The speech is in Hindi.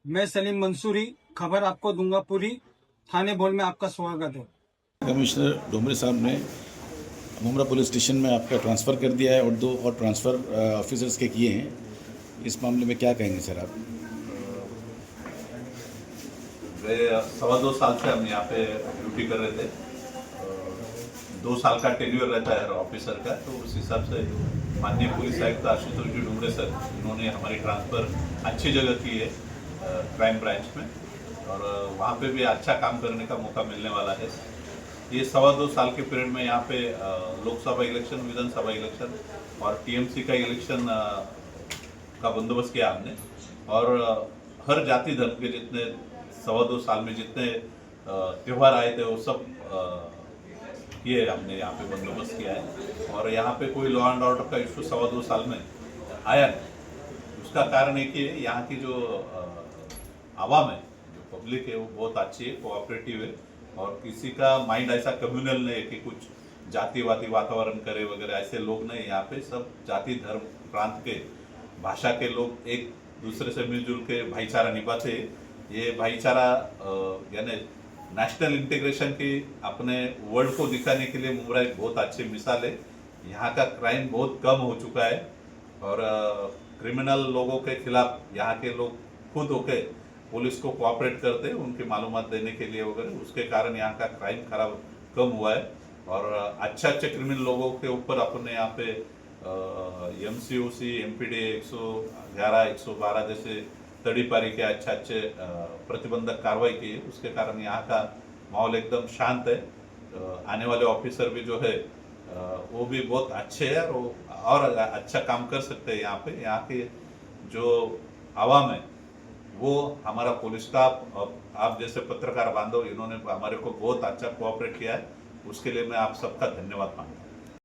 मैं सलीम मंसूरी, खबर आपको दूंगा पूरी। थाने बोल में आपका स्वागत है। कमिश्नर डोमरे साहब ने मुमरा पुलिस स्टेशन में आपका ट्रांसफ़र कर दिया है और 2 और ट्रांसफ़र ऑफिसर्स के किए हैं। इस मामले में क्या कहेंगे सर आप? वे 2.25 साल से हम यहाँ पे ड्यूटी कर रहे थे। 2 साल का टेन्योर रहता है हर ऑफिसर का, तो उस हिसाब से माननीय पुलिस आयुक्त आशुतोष जी डुमरे सर, इन्होंने हमारी ट्रांसफ़र अच्छी जगह की है, क्राइम ब्रांच में, और वहाँ पे भी अच्छा काम करने का मौका मिलने वाला है। ये 2.25 साल के पीरियड में यहाँ पे लोकसभा इलेक्शन, विधानसभा इलेक्शन और टीएमसी का इलेक्शन का बंदोबस्त किया हमने, और हर जाति धर्म के जितने 2.25 साल में जितने त्यौहार आए थे वो सब किए हमने यहाँ पे बंदोबस्त किया है। और यहाँ पे कोई लॉ एंड ऑर्डर का इशू 2.25 साल में आया नहीं। उसका कारण एक ही है, यहाँ की जो आवाम है, जो पब्लिक है, वो बहुत अच्छी है, कोऑपरेटिव है, और किसी का माइंड ऐसा कम्युनल नहीं है कि कुछ जातिवादी वातावरण करे वगैरह, ऐसे लोग नहीं। यहाँ पे सब जाति धर्म प्रांत के भाषा के लोग एक दूसरे से मिलजुल के भाईचारा निभाते हैं। ये भाईचारा यानी नेशनल इंटीग्रेशन की अपने वर्ल्ड को दिखाने के लिए मुमरा एक बहुत अच्छी मिसाल है। यहाँ का क्राइम बहुत कम हो चुका है, और क्रिमिनल लोगों के खिलाफ यहाँ के लोग खुद होके पुलिस को कोऑपरेट करते हैं उनकी मालूमात देने के लिए वगैरह। उसके कारण यहाँ का क्राइम खराब कम हुआ है, और अच्छे अच्छे क्रिमिनल लोगों के ऊपर अपने यहाँ पे MCOC MPD 111 112 जैसे तड़ीपारी के अच्छे प्रतिबंधक कार्रवाई की है। उसके कारण यहाँ का माहौल एकदम शांत है। आने वाले ऑफिसर भी जो है वो भी बहुत अच्छे हैं, और अच्छा काम कर सकते हैं। यहाँ के जो आवाम है वो हमारा पुलिस स्टाफ और आप जैसे पत्रकार बांधव, इन्होंने हमारे को बहुत अच्छा कोऑपरेट किया है। उसके लिए मैं आप सबका धन्यवाद मांगता हूँ।